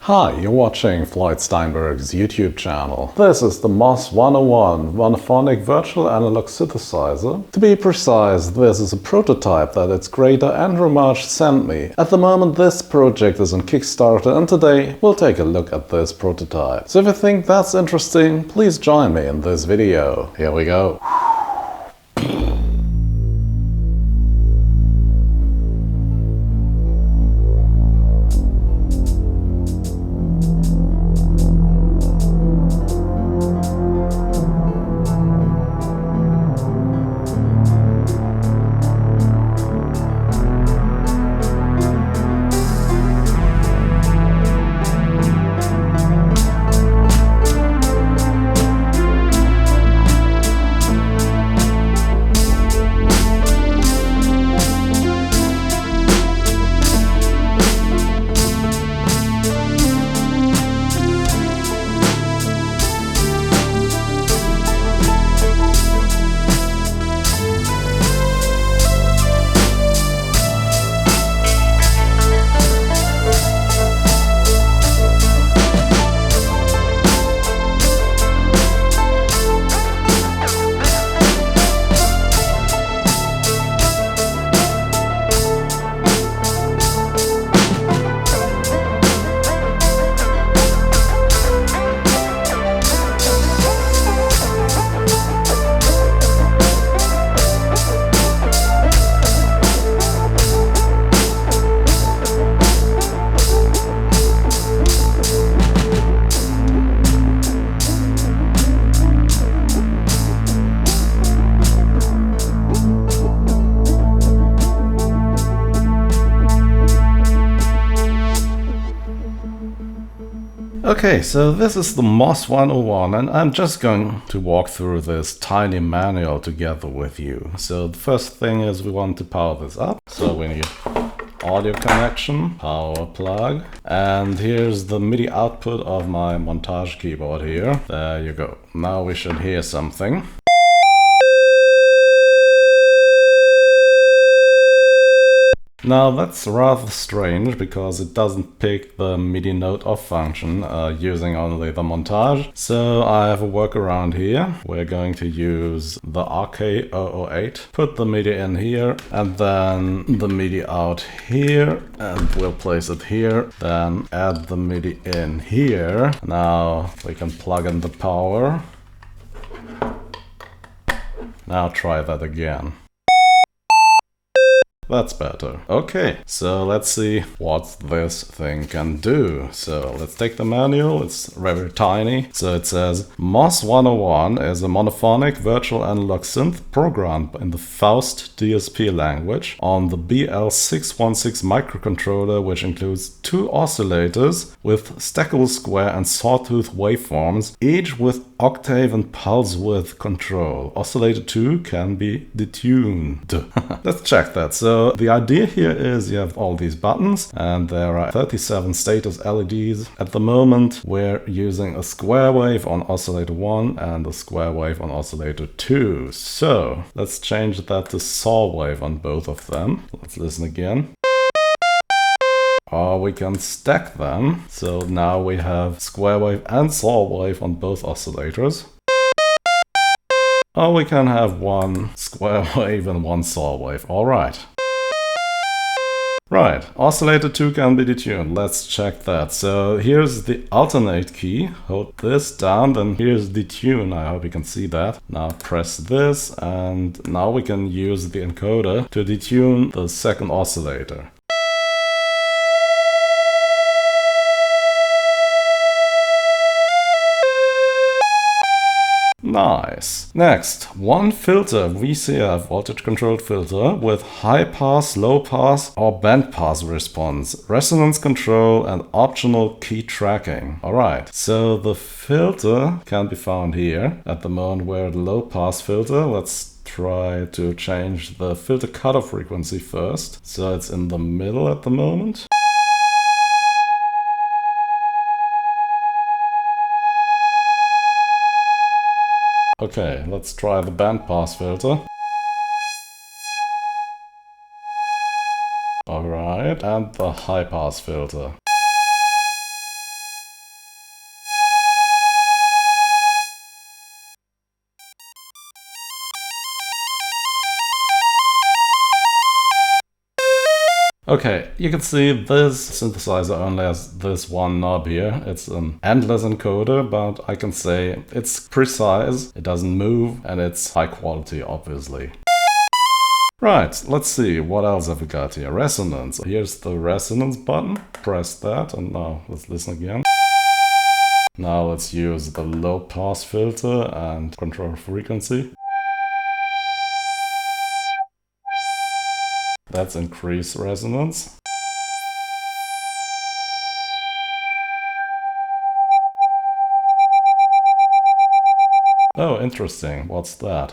Hi, you're watching Floyd Steinberg's YouTube channel. This is the MOS 101 monophonic virtual analog synthesizer. To be precise, this is a prototype that its creator Andrew March sent me. At the moment this project is on Kickstarter and today we'll take a look at this prototype. So if you think that's interesting, please join me in this video. Here we go. Okay, so this is the MOS 101 and I'm just going to walk through this tiny manual together with you. So the first thing is we want to power this up. So we need audio connection, power plug, and here's the MIDI output of my montage keyboard here. There you go. Now we should hear something. Now that's rather strange because it doesn't pick the MIDI note off function using only the montage. So I have a workaround here. We're going to use the Akai 008, put the MIDI in here and then the MIDI out here, and we'll place it here. Then add the MIDI in here. Now we can plug in the power. Now try that again. That's better. Okay, so let's see what this thing can do. So let's take the manual, it's very tiny. So it says, MOS 101 is a monophonic virtual analog synth programmed in the Faust DSP language on the BL616 microcontroller, which includes two oscillators with stackable square and sawtooth waveforms, each with octave and pulse width control. Oscillator 2 can be detuned. Let's check that. So the idea here is you have all these buttons and there are 37 status LEDs. At the moment we're using a square wave on oscillator 1 and a square wave on oscillator 2. So let's change that to saw wave on both of them. Let's listen again. Or we can stack them. So now we have square wave and saw wave on both oscillators. Or we can have one square wave and one saw wave. Alright. Right, oscillator 2 can be detuned. Let's check that. So here's the alternate key. Hold this down, then here's detune. I hope you can see that. Now press this and now we can use the encoder to detune the second oscillator. Nice. Next, one filter, VCF, voltage controlled filter, with high pass, low pass or band pass response, resonance control and optional key tracking. Alright, so the filter can be found here. At the moment we're at low pass filter. Let's try to change the filter cutoff frequency first. So it's in the middle at the moment. Okay, let's try the bandpass filter. Alright, and the high pass filter. Okay, you can see this synthesizer only has this one knob here. It's an endless encoder, but I can say it's precise, it doesn't move, and it's high quality, obviously. Right, let's see, what else have we got here? Resonance. Here's the resonance button. Press that, and now let's listen again. Now let's use the low pass filter and control frequency. Let's increase resonance. Oh, interesting. What's that?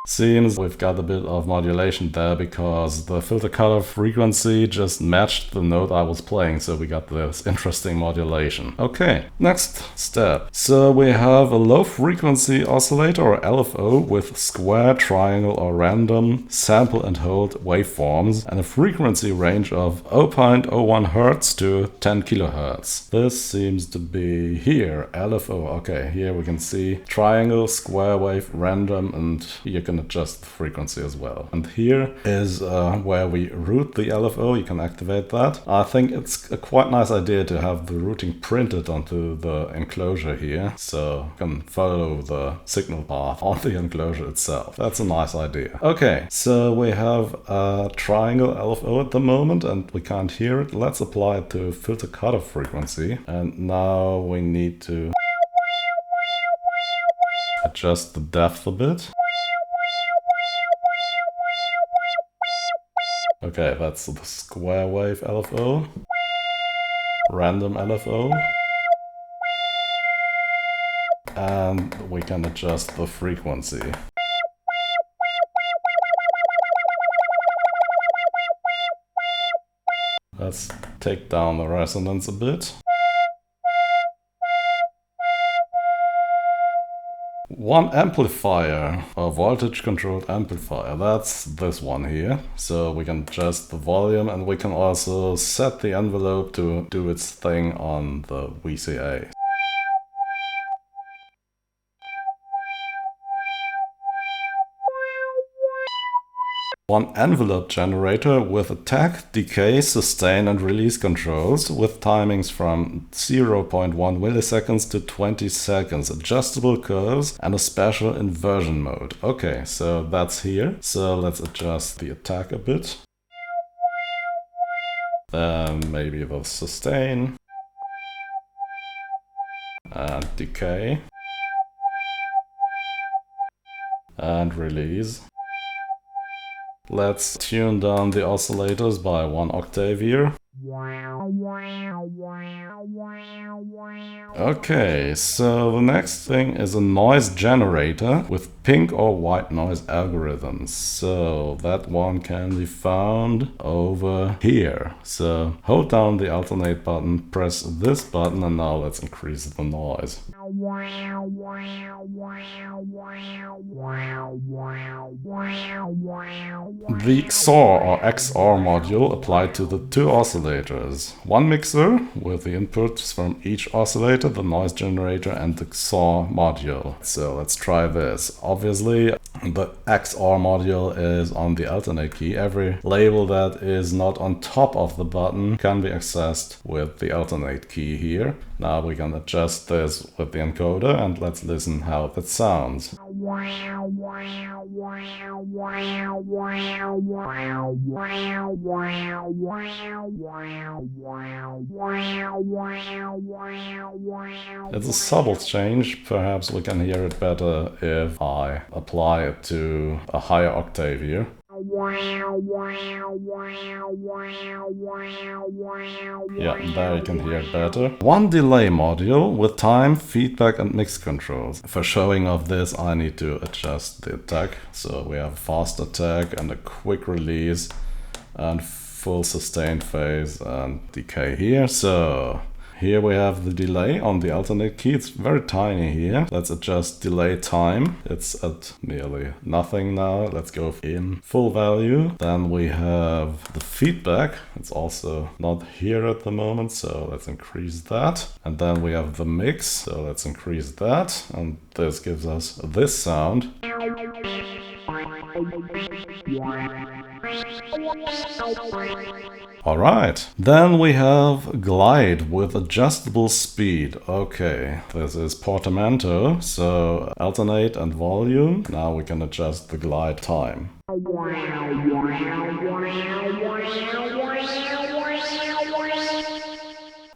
Seems we've got a bit of modulation there because the filter color frequency just matched the note I was playing, so we got this interesting modulation. Okay, next step. So we have a low frequency oscillator or LFO with square, triangle or random sample and hold waveforms and a frequency range of 0.01 Hz to 10 kHz. This seems to be here, LFO. Okay, here we can see triangle, square wave, random, and you can adjust the frequency as well. And here is where we route the LFO. You can activate that. I think it's a quite nice idea to have the routing printed onto the enclosure here, so you can follow the signal path on the enclosure itself. That's a nice idea. Okay, so we have a triangle LFO at the moment and we can't hear it. Let's apply it to filter cutoff frequency, and now we need to adjust the depth a bit. Okay, that's the square wave LFO, random LFO, and we can adjust the frequency. Let's take down the resonance a bit. One amplifier, a voltage controlled amplifier, that's this one here. So we can adjust the volume and we can also set the envelope to do its thing on the VCA. One envelope generator with attack, decay, sustain and release controls with timings from 0.1 milliseconds to 20 seconds, adjustable curves and a special inversion mode. Okay, so that's here. So let's adjust the attack a bit. Then maybe the sustain and decay and release. Let's tune down the oscillators by 1 octave here. Okay, so the next thing is a noise generator with pink or white noise algorithms. So that one can be found over here. So hold down the alternate button, press this button, and now let's increase the noise. The XOR or XOR module applied to the two oscillators. One mixer with the inputs from each oscillator, the noise generator and the XOR module. So let's try this. Obviously the XOR module is on the alternate key. Every label that is not on top of the button can be accessed with the alternate key here. Now we can adjust this with the encoder and let's listen how that sounds. It's a subtle change, perhaps we can hear it better if I apply it to a higher octave here. Yeah, there you can hear it better. One delay module with time, feedback and mix controls. For showing of this I need to adjust the attack. So we have a fast attack and a quick release and full sustained phase and decay here. So here we have the delay on the alternate key. It's very tiny here. Let's adjust delay time. It's at nearly nothing now. Let's go in full value. Then we have the feedback. It's also not here at the moment, so let's increase that. And then we have the mix, so let's increase that. And this gives us this sound. Alright, then we have glide with adjustable speed. Okay, this is portamento, so alternate and volume. Now we can adjust the glide time.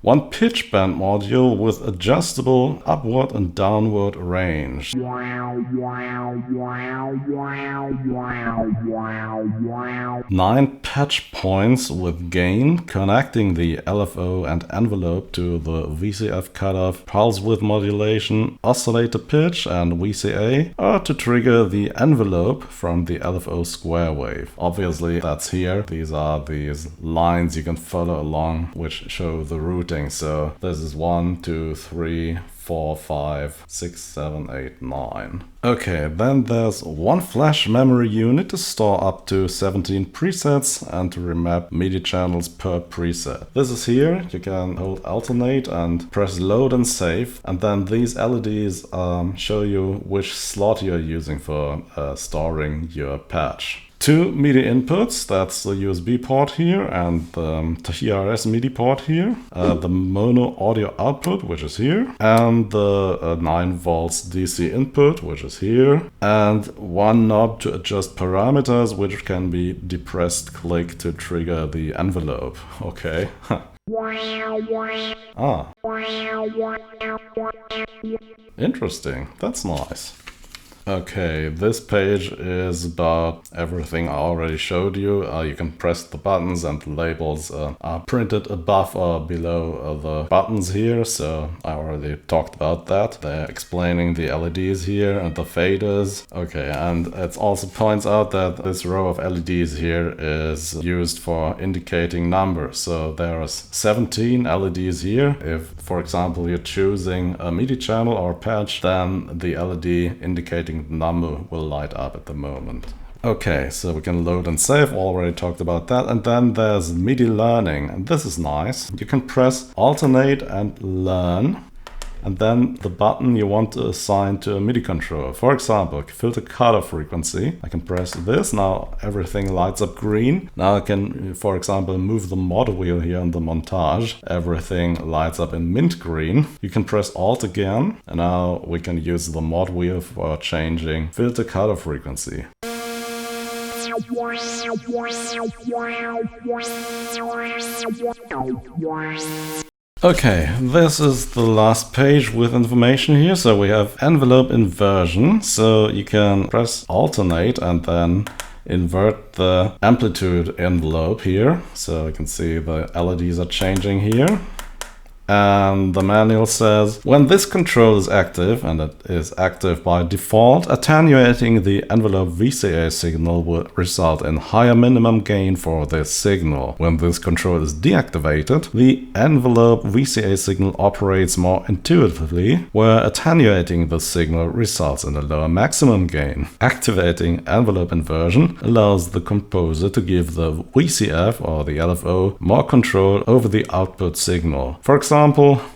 One pitch bend module with adjustable upward and downward range. 9 patch points with gain, connecting the LFO and envelope to the VCF cutoff, pulse width modulation, oscillator pitch and VCA, or to trigger the envelope from the LFO square wave. Obviously that's here. These are these lines you can follow along which show the routing. So this is 1, 2, 3, 4, 5, 6, 7, 8, 9. Okay, then there's one flash memory unit to store up to 17 presets and to remap MIDI channels per preset. This is here. You can hold alternate and press load and save, and then these LEDs show you which slot you're using for storing your patch. 2 MIDI inputs, that's the USB port here and the TRS MIDI port here, the mono audio output, which is here, and the 9 volts DC input, which is here, and one knob to adjust parameters, which can be depressed click to trigger the envelope. Okay. Ah. Interesting, that's nice. Okay, this page is about everything I already showed you. You can press the buttons and the labels are printed above or below the buttons here, so I already talked about that. They're explaining the LEDs here and the faders. Okay, and it also points out that this row of LEDs here is used for indicating numbers. So there are 17 LEDs here. If, for example, you're choosing a MIDI channel or patch, then the LED indicating the number will light up at the moment. Okay, so we can load and save, already talked about that. And then there's MIDI learning, and this is nice. You can press alternate and learn, and then the button you want to assign to a MIDI controller. For example, filter cutoff frequency. I can press this, now everything lights up green. Now I can, for example, move the mod wheel here in the montage. Everything lights up in mint green. You can press Alt again, and now we can use the mod wheel for changing filter cutoff frequency. Okay, this is the last page with information here. So we have envelope inversion. So you can press alternate and then invert the amplitude envelope here. So you can see the LEDs are changing here. And the manual says, when this control is active, and it is active by default, attenuating the envelope VCA signal will result in higher minimum gain for this signal. When this control is deactivated, the envelope VCA signal operates more intuitively, where attenuating the signal results in a lower maximum gain. Activating envelope inversion allows the composer to give the VCF or the LFO more control over the output signal. For example,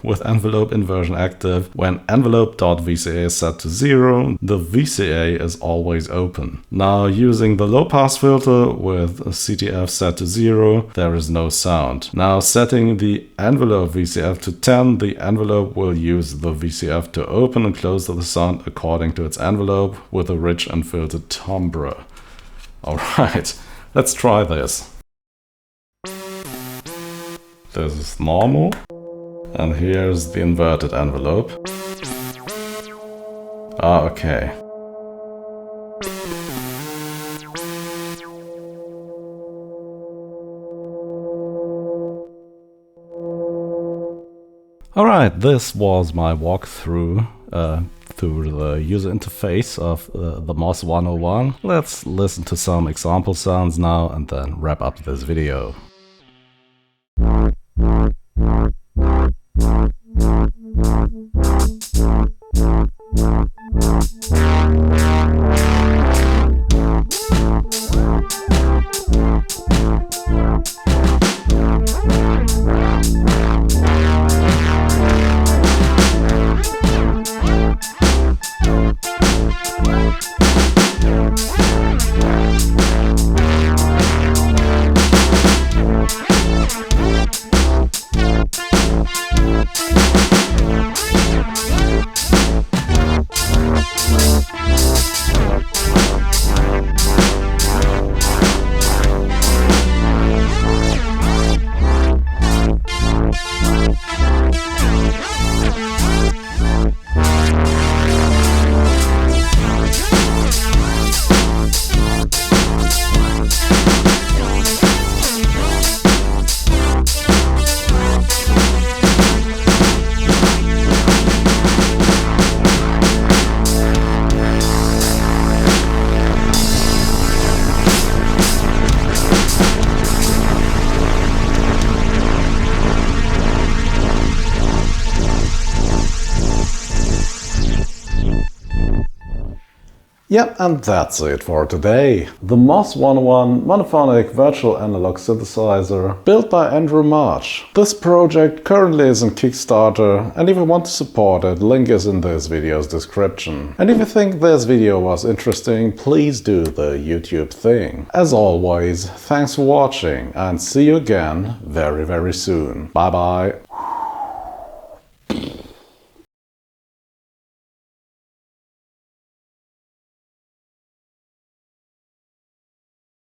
with envelope inversion active, when envelope.vca is set to 0, the VCA is always open. Now, using the low-pass filter with CTF set to 0, there is no sound. Now, setting the envelope VCF to 10, the envelope will use the VCF to open and close the sound according to its envelope with a rich and filtered timbre. Alright, let's try this. This is normal. And here's the inverted envelope. Ah, okay. Alright, this was my walkthrough through the user interface of the MOS 101. Let's listen to some example sounds now and then wrap up this video. Yep, and that's it for today. The MOS 101 monophonic virtual analog synthesizer, built by Andrew March. This project currently is in Kickstarter, and if you want to support it, link is in this video's description. And if you think this video was interesting, please do the YouTube thing. As always, thanks for watching, and see you again very soon. Bye bye.